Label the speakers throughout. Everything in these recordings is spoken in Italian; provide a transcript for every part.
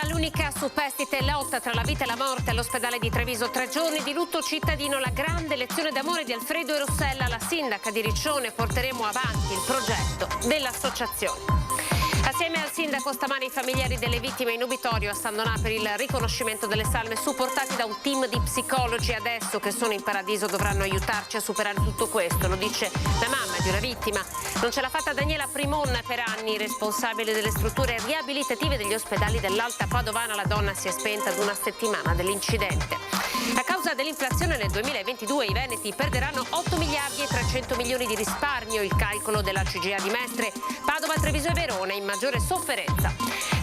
Speaker 1: dall'unica superstite lotta tra la vita e la morte all'ospedale di Treviso. 3 giorni di lutto cittadino, la grande lezione d'amore di Alfredo e Rossella, la sindaca di Riccione. Porteremo avanti il progetto dell'associazione. Assieme al sindaco stamani i familiari delle vittime in obitorio a San Donà per il riconoscimento delle salme, supportati da un team di psicologi. Adesso che sono in paradiso dovranno aiutarci a superare tutto questo, lo dice la mamma di una vittima. Non ce l'ha fatta Daniela Primon, per anni responsabile delle strutture riabilitative degli ospedali dell'Alta Padovana. La donna si è spenta ad una settimana dell'incidente. A causa dell'inflazione nel 2022 i veneti perderanno 8 miliardi e 300 milioni di risparmio, il calcolo della CGIA di Mestre. Padova, Treviso e Verona in maggiore sofferenza.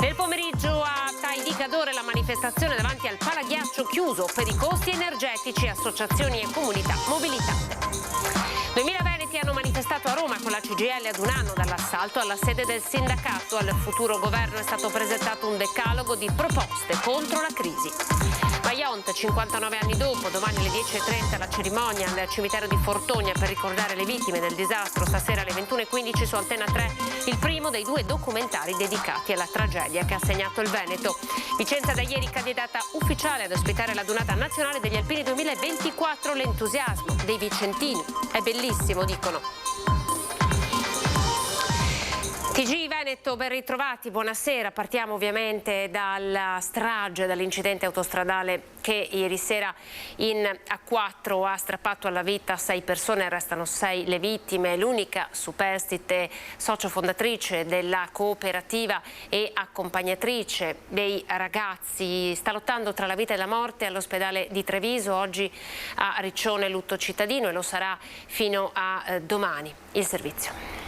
Speaker 1: Nel pomeriggio a Tai di Cadore la manifestazione davanti al Palaghiaccio chiuso per i costi energetici, associazioni e comunità mobilitate. 2000 veneti hanno manifestato a Roma con la CGIL ad un anno dall'assalto alla sede del sindacato. Al futuro governo è stato presentato un decalogo di proposte contro la crisi. Vajont, 59 anni dopo, domani alle 10:30 la cerimonia al cimitero di Fortonia per ricordare le vittime del disastro. Stasera alle 21:15 su Antena 3 il primo dei 2 documentari dedicati alla tragedia che ha segnato il Veneto. Vicenza da ieri candidata ufficiale ad ospitare la Donata Nazionale degli Alpini 2024. L'entusiasmo dei vicentini è bellissimo, dicono. TG Veneto, ben ritrovati, buonasera. Partiamo ovviamente dalla strage, dall'incidente autostradale che ieri sera in A4 ha strappato alla vita 6 persone, restano 6 le vittime. L'unica superstite socio-fondatrice della cooperativa e accompagnatrice dei ragazzi sta lottando tra la vita e la morte all'ospedale di Treviso. Oggi a Riccione lutto cittadino e lo sarà fino a domani. Il servizio.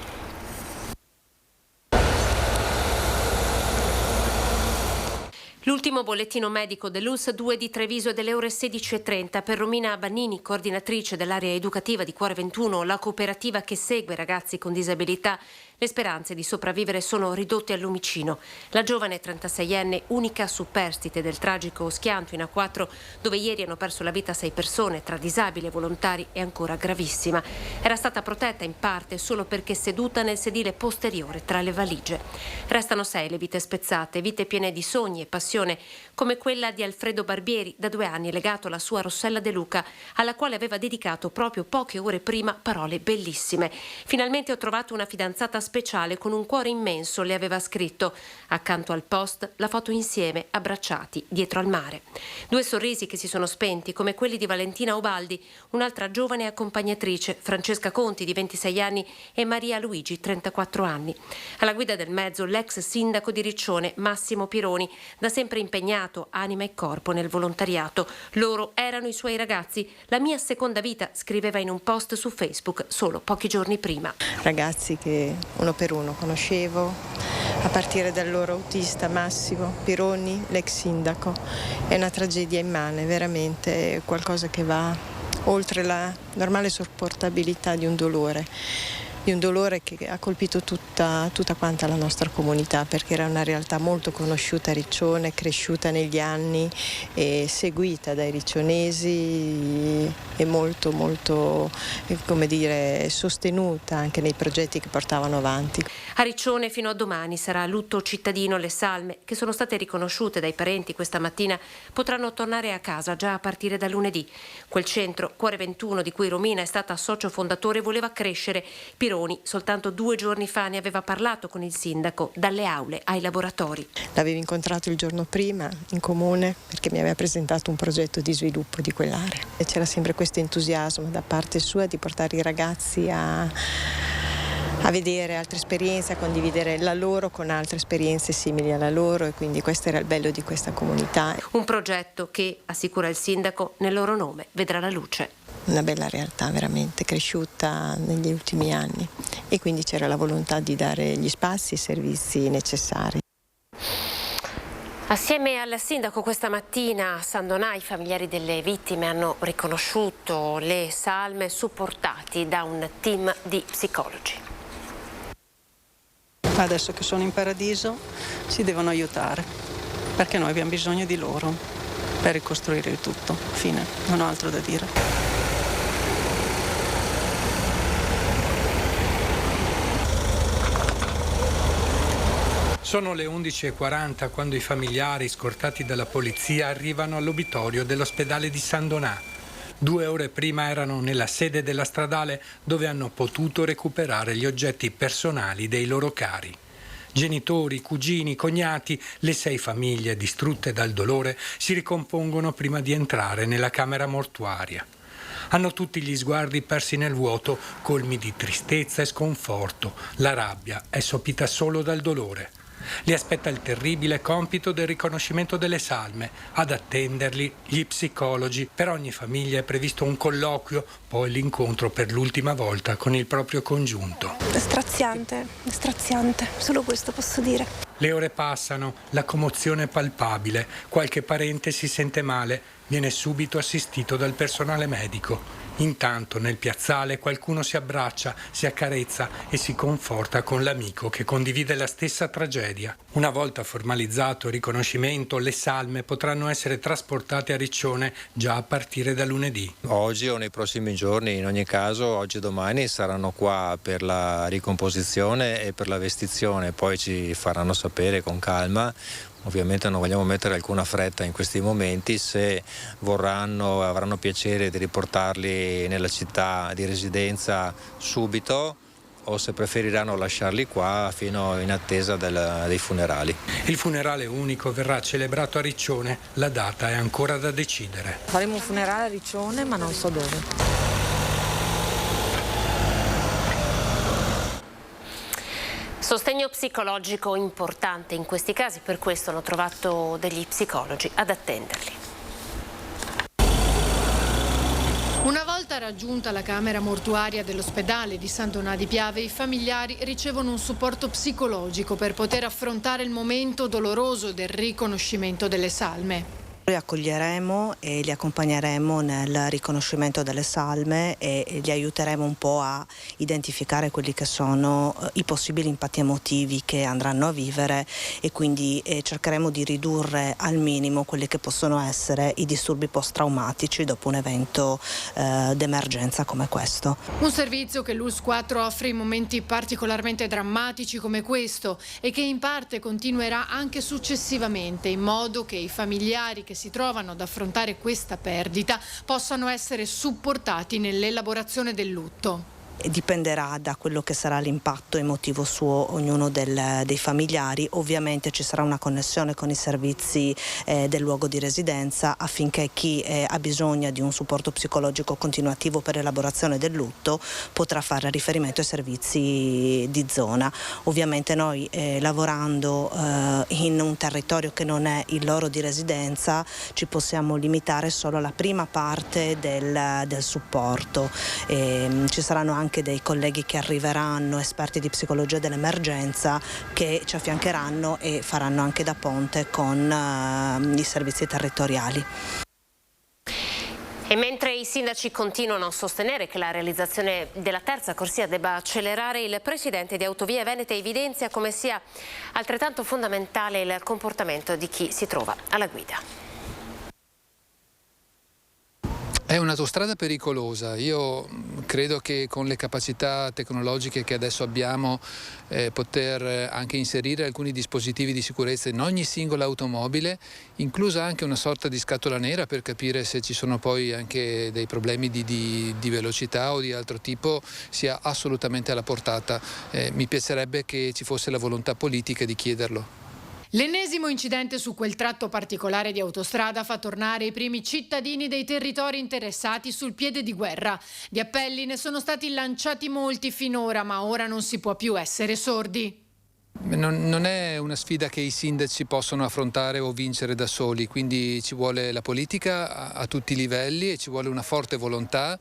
Speaker 1: L'ultimo bollettino medico dell'ULSS 2 di Treviso è delle ore 16:30 per Romina Bannini, coordinatrice dell'area educativa di Cuore 21, la cooperativa che segue ragazzi con disabilità. Le speranze di sopravvivere sono ridotte al lumicino. La giovane 36enne, unica superstite del tragico schianto in A4, dove ieri hanno perso la vita 6 persone, tra disabili e volontari, è ancora gravissima. Era stata protetta in parte solo perché seduta nel sedile posteriore tra le valigie. Restano 6 le vite spezzate, vite piene di sogni e passione, come quella di Alfredo Barbieri, da 2 anni legato alla sua Rossella De Luca, alla quale aveva dedicato proprio poche ore prima parole bellissime. Finalmente ho trovato una fidanzata speciale con un cuore immenso, le aveva scritto. Accanto al post la foto insieme, abbracciati, dietro al mare. 2 sorrisi che si sono spenti, come quelli di Valentina Obaldi, un'altra giovane accompagnatrice, Francesca Conti di 26 anni e Maria Luigi 34 anni. Alla guida del mezzo l'ex sindaco di Riccione, Massimo Pironi, da sempre impegnato anima e corpo nel volontariato. Loro erano i suoi ragazzi, la mia seconda vita, scriveva in un post su Facebook solo pochi giorni prima.
Speaker 2: Ragazzi che uno per uno conoscevo, a partire dal loro autista Massimo Pironi, l'ex sindaco. È una tragedia immane, veramente qualcosa che va oltre la normale sopportabilità di un dolore che ha colpito tutta quanta la nostra comunità, perché era una realtà molto conosciuta a Riccione, cresciuta negli anni e seguita dai riccionesi e molto come dire, sostenuta anche nei progetti che portavano avanti.
Speaker 1: A Riccione fino a domani sarà lutto cittadino. Le salme, che sono state riconosciute dai parenti questa mattina, potranno tornare a casa già a partire da lunedì. Quel centro, Cuore 21, di cui Romina è stata socio fondatore, voleva crescere. Pironi soltanto 2 giorni fa ne aveva parlato con il sindaco, dalle aule ai laboratori.
Speaker 2: L'avevo incontrato il giorno prima in comune perché mi aveva presentato un progetto di sviluppo di quell'area e c'era sempre questo entusiasmo da parte sua di portare i ragazzi a vedere altre esperienze, a condividere la loro con altre esperienze simili alla loro, e quindi questo era il bello di questa comunità.
Speaker 1: Un progetto che, assicura il sindaco, nel loro nome vedrà la luce.
Speaker 2: Una bella realtà veramente cresciuta negli ultimi anni e quindi c'era la volontà di dare gli spazi e i servizi necessari.
Speaker 1: Assieme al sindaco questa mattina a San Donà i familiari delle vittime hanno riconosciuto le salme, supportati da un team di psicologi.
Speaker 3: Adesso che sono in paradiso ci devono aiutare, perché noi abbiamo bisogno di loro per ricostruire il tutto. Fine, non ho altro da dire.
Speaker 4: Sono le 11:40 quando i familiari, scortati dalla polizia, arrivano all'obitorio dell'ospedale di San Donà. 2 ore prima erano nella sede della stradale dove hanno potuto recuperare gli oggetti personali dei loro cari. Genitori, cugini, cognati, le 6 famiglie distrutte dal dolore si ricompongono prima di entrare nella camera mortuaria. Hanno tutti gli sguardi persi nel vuoto, colmi di tristezza e sconforto. La rabbia è sopita solo dal dolore. Li aspetta il terribile compito del riconoscimento delle salme. Ad attenderli gli psicologi. Per ogni famiglia è previsto un colloquio, poi l'incontro per l'ultima volta con il proprio congiunto.
Speaker 5: È straziante, solo questo posso dire.
Speaker 4: Le ore passano, la commozione è palpabile. Qualche parente si sente male, viene subito assistito dal personale medico. Intanto nel piazzale qualcuno si abbraccia, si accarezza e si conforta con l'amico che condivide la stessa tragedia. Una volta formalizzato il riconoscimento, le salme potranno essere trasportate a Riccione già a partire da lunedì.
Speaker 6: Oggi o nei prossimi giorni, in ogni caso, oggi e domani saranno qua per la ricomposizione e per la vestizione, poi ci faranno sapere con calma. Ovviamente non vogliamo mettere alcuna fretta in questi momenti, se avranno piacere di riportarli nella città di residenza subito o se preferiranno lasciarli qua fino in attesa dei funerali.
Speaker 4: Il funerale unico verrà celebrato a Riccione, la data è ancora da decidere.
Speaker 7: Faremo un funerale a Riccione ma non so dove.
Speaker 1: Sostegno psicologico importante in questi casi, per questo hanno trovato degli psicologi ad attenderli.
Speaker 8: Una volta raggiunta la camera mortuaria dell'ospedale di San Donà di Piave, i familiari ricevono un supporto psicologico per poter affrontare il momento doloroso del riconoscimento delle salme.
Speaker 9: Li accoglieremo e li accompagneremo nel riconoscimento delle salme e li aiuteremo un po' a identificare quelli che sono i possibili impatti emotivi che andranno a vivere e quindi cercheremo di ridurre al minimo quelli che possono essere i disturbi post-traumatici dopo un evento d'emergenza come questo.
Speaker 8: Un servizio che l'ULSS 4 offre in momenti particolarmente drammatici come questo e che in parte continuerà anche successivamente, in modo che i familiari che si trovano ad affrontare questa perdita possano essere supportati nell'elaborazione del lutto.
Speaker 9: Dipenderà da quello che sarà l'impatto emotivo su ognuno dei familiari. Ovviamente ci sarà una connessione con i servizi del luogo di residenza affinché chi ha bisogno di un supporto psicologico continuativo per l'elaborazione del lutto potrà fare riferimento ai servizi di zona. Ovviamente noi lavorando in un territorio che non è il loro di residenza ci possiamo limitare solo alla prima parte del supporto. Ci saranno anche dei colleghi che arriveranno, esperti di psicologia dell'emergenza, che ci affiancheranno e faranno anche da ponte con i servizi territoriali.
Speaker 1: E mentre i sindaci continuano a sostenere che la realizzazione della terza corsia debba accelerare, il presidente di Autovie Venete evidenzia come sia altrettanto fondamentale il comportamento di chi si trova alla guida.
Speaker 10: È un'autostrada pericolosa. Io credo che con le capacità tecnologiche che adesso abbiamo poter anche inserire alcuni dispositivi di sicurezza in ogni singola automobile, inclusa anche una sorta di scatola nera per capire se ci sono poi anche dei problemi di velocità o di altro tipo, sia assolutamente alla portata. Mi piacerebbe che ci fosse la volontà politica di chiederlo.
Speaker 8: L'ennesimo incidente su quel tratto particolare di autostrada fa tornare i primi cittadini dei territori interessati sul piede di guerra. Di appelli ne sono stati lanciati molti finora, ma ora non si può più essere sordi.
Speaker 10: Non è una sfida che i sindaci possono affrontare o vincere da soli, quindi ci vuole la politica a tutti i livelli e ci vuole una forte volontà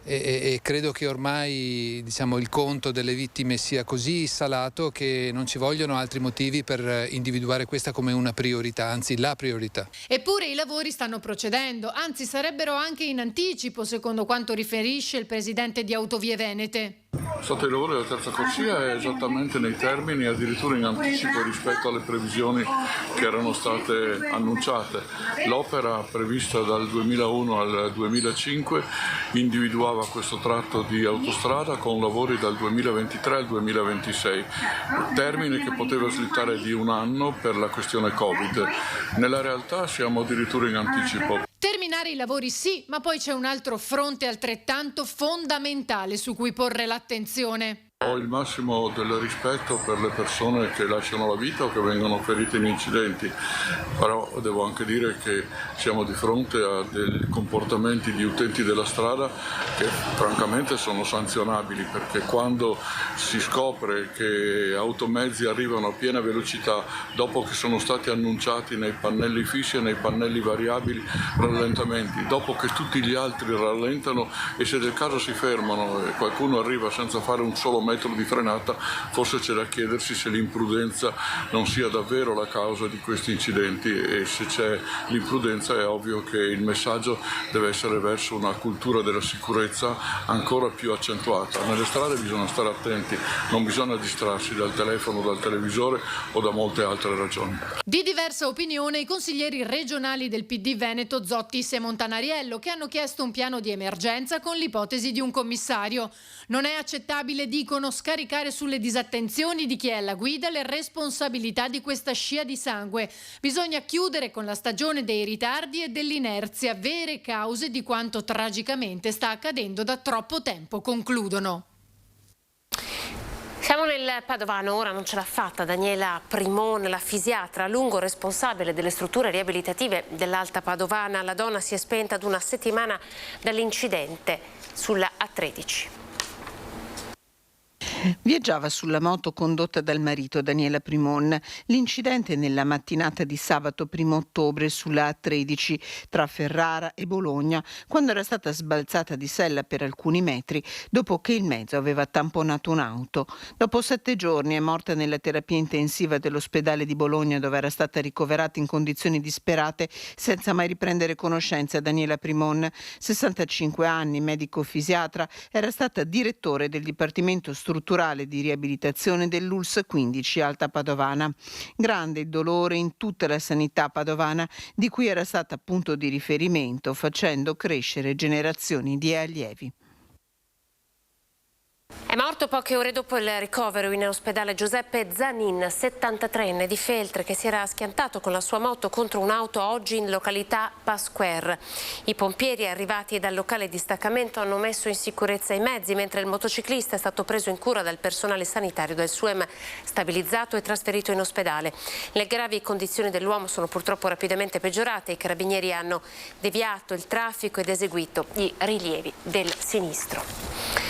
Speaker 10: e credo che ormai il conto delle vittime sia così salato che non ci vogliono altri motivi per individuare questa come una priorità, anzi la priorità.
Speaker 8: Eppure i lavori stanno procedendo, anzi sarebbero anche in anticipo secondo quanto riferisce il presidente di Autovie Venete.
Speaker 11: Lo stato dei lavori della terza corsia è esattamente nei termini, addirittura in anticipo rispetto alle previsioni che erano state annunciate. L'opera prevista dal 2001 al 2005 individuava questo tratto di autostrada con lavori dal 2023 al 2026, termine che poteva slittare di un anno per la questione Covid. Nella realtà siamo addirittura in anticipo.
Speaker 8: Terminare i lavori sì, ma poi c'è un altro fronte altrettanto fondamentale su cui porre l'attenzione.
Speaker 11: Ho il massimo del rispetto per le persone che lasciano la vita o che vengono ferite in incidenti, però devo anche dire che siamo di fronte a dei comportamenti di utenti della strada che francamente sono sanzionabili, perché quando si scopre che automezzi arrivano a piena velocità dopo che sono stati annunciati nei pannelli fissi e nei pannelli variabili rallentamenti, dopo che tutti gli altri rallentano e se del caso si fermano e qualcuno arriva senza fare un solo metro di frenata, forse c'è da chiedersi se l'imprudenza non sia davvero la causa di questi incidenti, e se c'è l'imprudenza è ovvio che il messaggio deve essere verso una cultura della sicurezza ancora più accentuata. Nelle strade bisogna stare attenti, non bisogna distrarsi dal telefono, dal televisore o da molte altre ragioni.
Speaker 8: Di diversa opinione i consiglieri regionali del PD Veneto Zottis e Montanariello, che hanno chiesto un piano di emergenza con l'ipotesi di un commissario. Non è accettabile, dicono, scaricare sulle disattenzioni di chi è alla guida le responsabilità di questa scia di sangue. Bisogna chiudere con la stagione dei ritardi e dell'inerzia, vere cause di quanto tragicamente sta accadendo da troppo tempo, concludono.
Speaker 1: Siamo nel Padovano, ora non ce l'ha fatta Daniela Primon, la fisiatra, a lungo responsabile delle strutture riabilitative dell'Alta Padovana. La donna si è spenta ad una settimana dall'incidente sulla A13.
Speaker 12: Viaggiava sulla moto condotta dal marito Daniela Primon. L'incidente nella mattinata di sabato 1 ottobre sulla A13 tra Ferrara e Bologna, quando era stata sbalzata di sella per alcuni metri dopo che il mezzo aveva tamponato un'auto. Dopo 7 giorni è morta nella terapia intensiva dell'ospedale di Bologna, dove era stata ricoverata in condizioni disperate senza mai riprendere conoscenza. Daniela Primon, 65 anni, medico fisiatra, era stata direttore del Dipartimento Strutturale di riabilitazione dell'ULS 15 Alta Padovana. Grande il dolore in tutta la sanità padovana, di cui era stata punto di riferimento, facendo crescere generazioni di allievi.
Speaker 1: È morto poche ore dopo il ricovero in ospedale Giuseppe Zanin, 73enne di Feltre, che si era schiantato con la sua moto contro un'auto oggi in località Pasquer. I pompieri arrivati dal locale distaccamento hanno messo in sicurezza i mezzi, mentre il motociclista è stato preso in cura dal personale sanitario del SUEM, stabilizzato e trasferito in ospedale. Le gravi condizioni dell'uomo sono purtroppo rapidamente peggiorate. I carabinieri hanno deviato il traffico ed eseguito i rilievi del sinistro.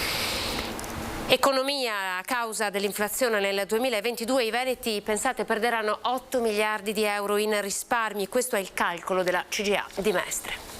Speaker 1: Economia: a causa dell'inflazione nel 2022 i veneti, pensate, perderanno 8 miliardi di euro in risparmi. Questo è il calcolo della CGA di Mestre.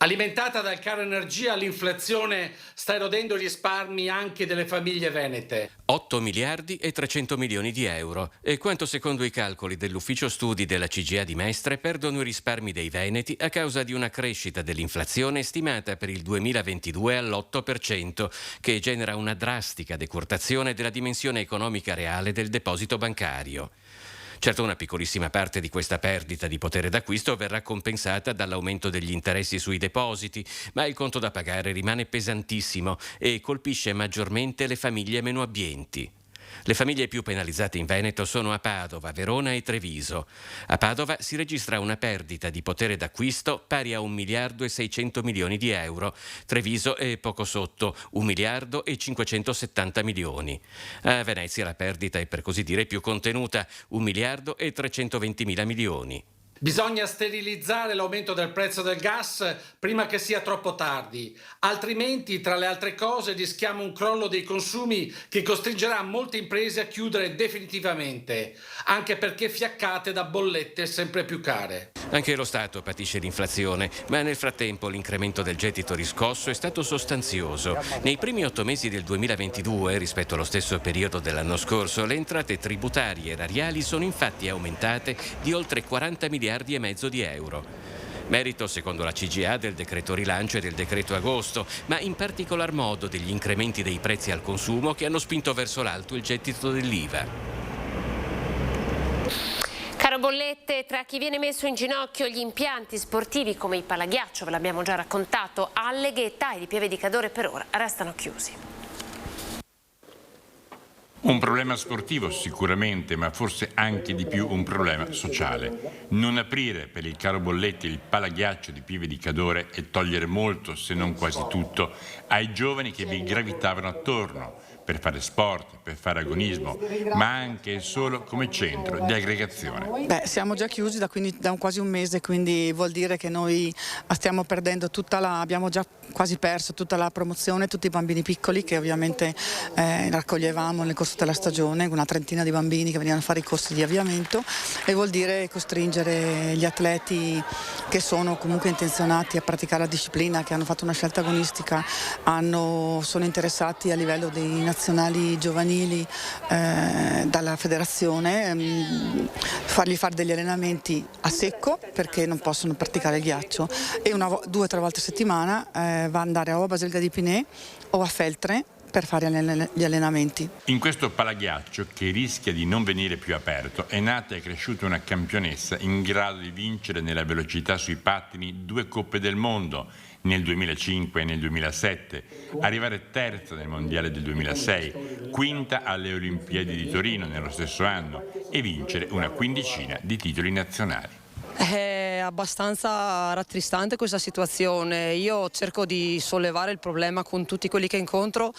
Speaker 13: Alimentata dal caro energia, l'inflazione sta erodendo gli risparmi anche delle famiglie venete.
Speaker 14: 8 miliardi e 300 milioni di euro. E quanto secondo i calcoli dell'ufficio studi della CGA di Mestre perdono i risparmi dei veneti a causa di una crescita dell'inflazione stimata per il 2022 all'8%, che genera una drastica decurtazione della dimensione economica reale del deposito bancario. Certo, una piccolissima parte di questa perdita di potere d'acquisto verrà compensata dall'aumento degli interessi sui depositi, ma il conto da pagare rimane pesantissimo e colpisce maggiormente le famiglie meno abbienti. Le famiglie più penalizzate in Veneto sono a Padova, Verona e Treviso. A Padova si registra una perdita di potere d'acquisto pari a 1 miliardo e 600 milioni di euro. Treviso è poco sotto, 1 miliardo e 570 milioni. A Venezia la perdita è, per così dire, più contenuta, 1 miliardo e 320 mila milioni.
Speaker 13: Bisogna sterilizzare l'aumento del prezzo del gas prima che sia troppo tardi, altrimenti, tra le altre cose, rischiamo un crollo dei consumi che costringerà molte imprese a chiudere definitivamente, anche perché fiaccate da bollette sempre più care.
Speaker 14: Anche lo Stato patisce l'inflazione, ma nel frattempo l'incremento del gettito riscosso è stato sostanzioso. Nei primi 8 mesi del 2022, rispetto allo stesso periodo dell'anno scorso, le entrate tributarie erariali sono infatti aumentate di oltre 40 miliardi e mezzo di euro. Merito, secondo la CGA, del decreto rilancio e del decreto agosto, ma in particolar modo degli incrementi dei prezzi al consumo che hanno spinto verso l'alto il gettito dell'IVA.
Speaker 1: Caro bollette, tra chi viene messo in ginocchio gli impianti sportivi come i palaghiaccio, ve l'abbiamo già raccontato, Alleghe e Tai di Pieve di Cadore per ora restano chiusi.
Speaker 15: Un problema sportivo sicuramente, ma forse anche di più un problema sociale. Non aprire per il caro bollette il palaghiaccio di Pieve di Cadore e togliere molto, se non quasi tutto, ai giovani che vi gravitavano attorno per fare sport, per fare agonismo, ma anche e solo come centro di aggregazione.
Speaker 16: Siamo già chiusi da quasi un mese, quindi vuol dire che noi stiamo perdendo abbiamo già quasi perso tutta la promozione, tutti i bambini piccoli che ovviamente raccoglievamo nel corso della stagione, una trentina di bambini che venivano a fare i corsi di avviamento, e vuol dire costringere gli atleti che sono comunque intenzionati a praticare la disciplina, che hanno fatto una scelta agonistica, sono interessati a livello dei nazionali giovanili dalla federazione, fargli fare degli allenamenti a secco perché non possono praticare il ghiaccio, e 2 o 3 volte a settimana va ad andare o a Basilica di Pinè o a Feltre per fare gli allenamenti.
Speaker 15: In questo palaghiaccio, che rischia di non venire più aperto, è nata e cresciuta una campionessa in grado di vincere nella velocità sui pattini 2 coppe del mondo nel 2005 e nel 2007, arrivare terza nel mondiale del 2006, quinta alle Olimpiadi di Torino nello stesso anno e vincere una quindicina di titoli nazionali.
Speaker 17: È abbastanza rattristante questa situazione. Io cerco di sollevare il problema con tutti quelli che incontro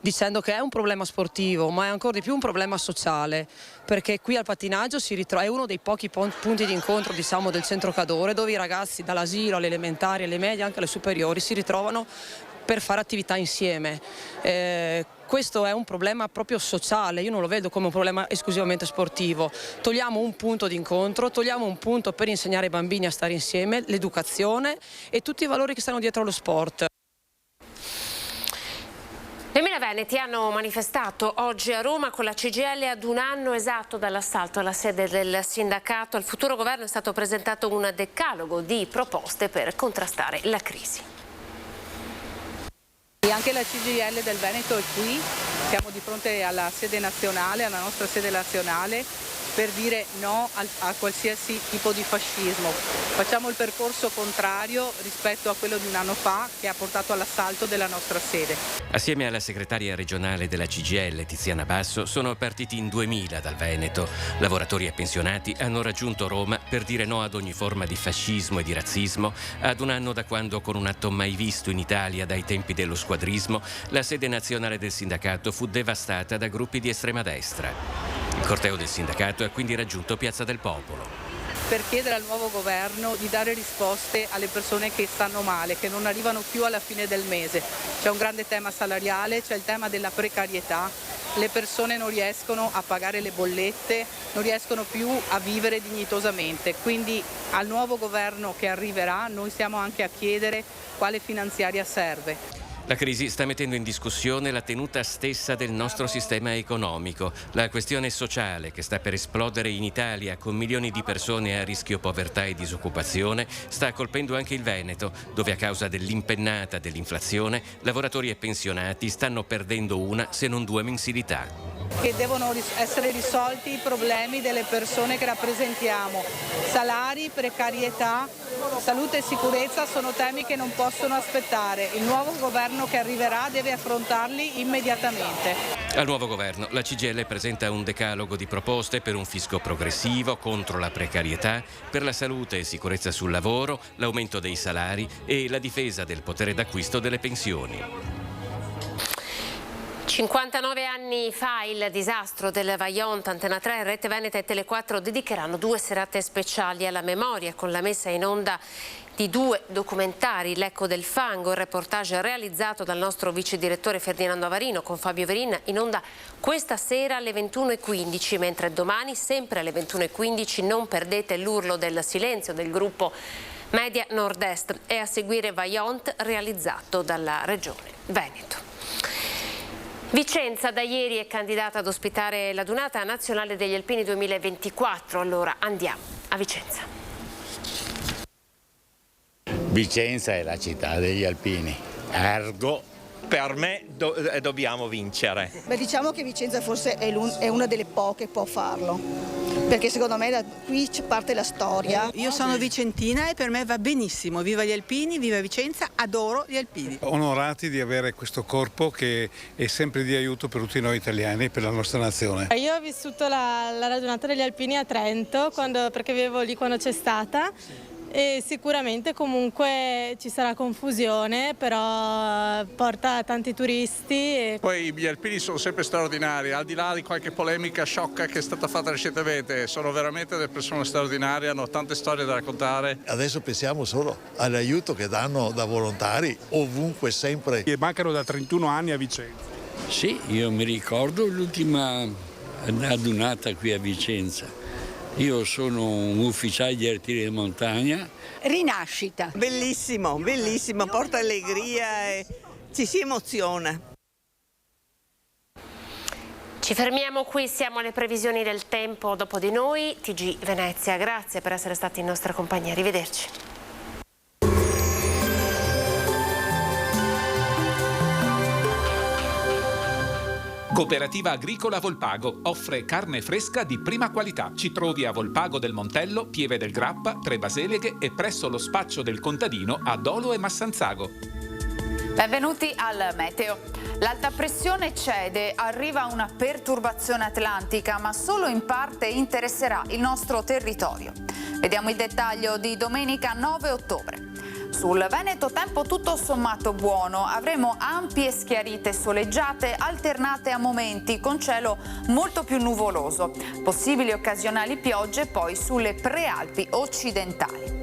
Speaker 17: dicendo che è un problema sportivo, ma è ancora di più un problema sociale, perché qui al pattinaggio è uno dei pochi punti di incontro, diciamo, del centro Cadore, dove i ragazzi dall'asilo alle elementari, alle medie, anche alle superiori si ritrovano per fare attività insieme. Questo è un problema proprio sociale, io non lo vedo come un problema esclusivamente sportivo. Togliamo un punto di incontro, togliamo un punto per insegnare ai bambini a stare insieme, l'educazione e tutti i valori che stanno dietro allo sport.
Speaker 1: Le Mille Veneti hanno manifestato oggi a Roma con la CGIL ad un anno esatto dall'assalto alla sede del sindacato. Al futuro governo è stato presentato un decalogo di proposte per contrastare la crisi.
Speaker 18: E anche la CGIL del Veneto è qui, siamo di fronte alla sede nazionale, alla nostra sede nazionale, per dire no a qualsiasi tipo di fascismo. Facciamo il percorso contrario rispetto a quello di un anno fa che ha portato all'assalto della nostra sede.
Speaker 14: Assieme alla segretaria regionale della CGIL, Tiziana Basso, sono partiti in 2000 dal Veneto. Lavoratori e pensionati hanno raggiunto Roma per dire no ad ogni forma di fascismo e di razzismo, ad un anno da quando, con un atto mai visto in Italia dai tempi dello squadrismo, la sede nazionale del sindacato fu devastata da gruppi di estrema destra. Il corteo del sindacato ha quindi raggiunto Piazza del Popolo.
Speaker 18: Per chiedere al nuovo governo di dare risposte alle persone che stanno male, che non arrivano più alla fine del mese. C'è un grande tema salariale, c'è il tema della precarietà, le persone non riescono a pagare le bollette, non riescono più a vivere dignitosamente. Quindi al nuovo governo che arriverà noi stiamo anche a chiedere quale finanziaria serve.
Speaker 14: La crisi sta mettendo in discussione la tenuta stessa del nostro sistema economico. La questione sociale, che sta per esplodere in Italia con milioni di persone a rischio povertà e disoccupazione, sta colpendo anche il Veneto, dove a causa dell'impennata dell'inflazione lavoratori e pensionati stanno perdendo una, se non 2 mensilità.
Speaker 18: Che devono essere risolti i problemi delle persone che rappresentiamo. Salari, precarietà, salute e sicurezza sono temi che non possono aspettare. Il nuovo governo che arriverà deve affrontarli immediatamente.
Speaker 14: Al nuovo governo la CGIL presenta un decalogo di proposte per un fisco progressivo, contro la precarietà, per la salute e sicurezza sul lavoro, l'aumento dei salari e la difesa del potere d'acquisto delle pensioni.
Speaker 1: 59 anni fa il disastro del Vajont, Antena 3, Rete Veneta e Tele4 dedicheranno 2 serate speciali alla memoria con la messa in onda di 2 documentari, L'Eco del Fango, il reportage realizzato dal nostro vice direttore Ferdinando Avarino con Fabio Verin, in onda questa sera alle 21:15, mentre domani sempre alle 21:15 non perdete l'Urlo del silenzio del gruppo Media Nord-Est e a seguire Vajont realizzato dalla Regione Veneto. Vicenza da ieri è candidata ad ospitare la Dunata Nazionale degli Alpini 2024, allora andiamo a Vicenza.
Speaker 19: Vicenza è la città degli alpini, ergo
Speaker 20: per me dobbiamo vincere.
Speaker 21: Beh, diciamo che Vicenza forse è una delle poche che può farlo, perché secondo me da qui parte la storia.
Speaker 22: Io sono vicentina e per me va benissimo, viva gli alpini, viva Vicenza, adoro gli alpini.
Speaker 23: Onorati di avere questo corpo che è sempre di aiuto per tutti noi italiani e per la nostra nazione.
Speaker 5: Io ho vissuto la radunata degli alpini a Trento, perché vivevo lì quando c'è stata. E sicuramente comunque ci sarà confusione, però porta tanti turisti.
Speaker 24: Poi gli alpini sono sempre straordinari, al di là di qualche polemica sciocca che è stata fatta recentemente, sono veramente delle persone straordinarie, hanno tante storie da raccontare.
Speaker 25: Adesso pensiamo solo all'aiuto che danno da volontari ovunque, sempre.
Speaker 23: Che mancano da 31 anni a Vicenza.
Speaker 26: Sì, io mi ricordo l'ultima radunata qui a Vicenza. Io sono un ufficiale di artiglieria di montagna.
Speaker 27: Rinascita.
Speaker 28: Bellissimo, bellissimo, porta allegria e ci si emoziona.
Speaker 1: Ci fermiamo qui, siamo alle previsioni del tempo dopo di noi. TG Venezia, grazie per essere stati in nostra compagnia, arrivederci.
Speaker 29: Cooperativa Agricola Volpago offre carne fresca di prima qualità. Ci trovi a Volpago del Montello, Pieve del Grappa, Tre Baseleghe e presso lo spaccio del contadino a Dolo e Massanzago.
Speaker 30: Benvenuti al meteo. L'alta pressione cede, arriva una perturbazione atlantica, ma solo in parte interesserà il nostro territorio. Vediamo il dettaglio di domenica 9 ottobre. Sul Veneto tempo tutto sommato buono, avremo ampie schiarite soleggiate alternate a momenti con cielo molto più nuvoloso, possibili occasionali piogge poi sulle prealpi occidentali.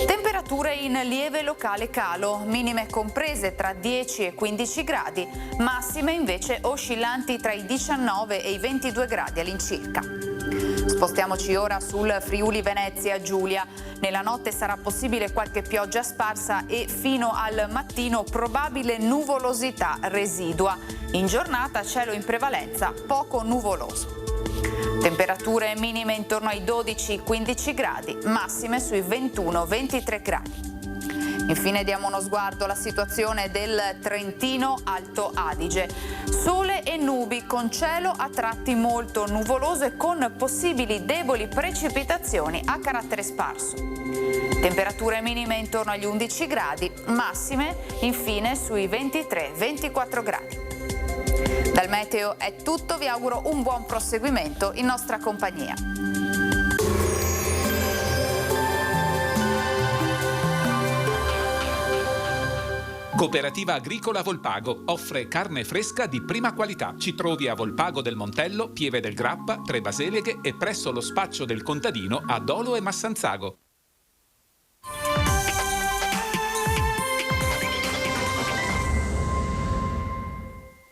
Speaker 30: Temperature in lieve locale calo, minime comprese tra 10 e 15 gradi, massime invece oscillanti tra i 19 e i 22 gradi all'incirca. Spostiamoci ora sul Friuli Venezia Giulia. Nella notte sarà possibile qualche pioggia sparsa e fino al mattino probabile nuvolosità residua. In giornata cielo in prevalenza poco nuvoloso. Temperature minime intorno ai 12-15 gradi, massime sui 21-23 gradi. Infine diamo uno sguardo alla situazione del Trentino Alto Adige. Sole e nubi con cielo a tratti molto nuvoloso e con possibili deboli precipitazioni a carattere sparso. Temperature minime intorno agli 11 gradi, massime infine sui 23-24 gradi. Dal meteo è tutto, vi auguro un buon proseguimento in nostra compagnia.
Speaker 29: Cooperativa Agricola Volpago offre carne fresca di prima qualità. Ci trovi a Volpago del Montello, Pieve del Grappa, Tre Baseleghe e presso lo spaccio del contadino a Dolo e Massanzago.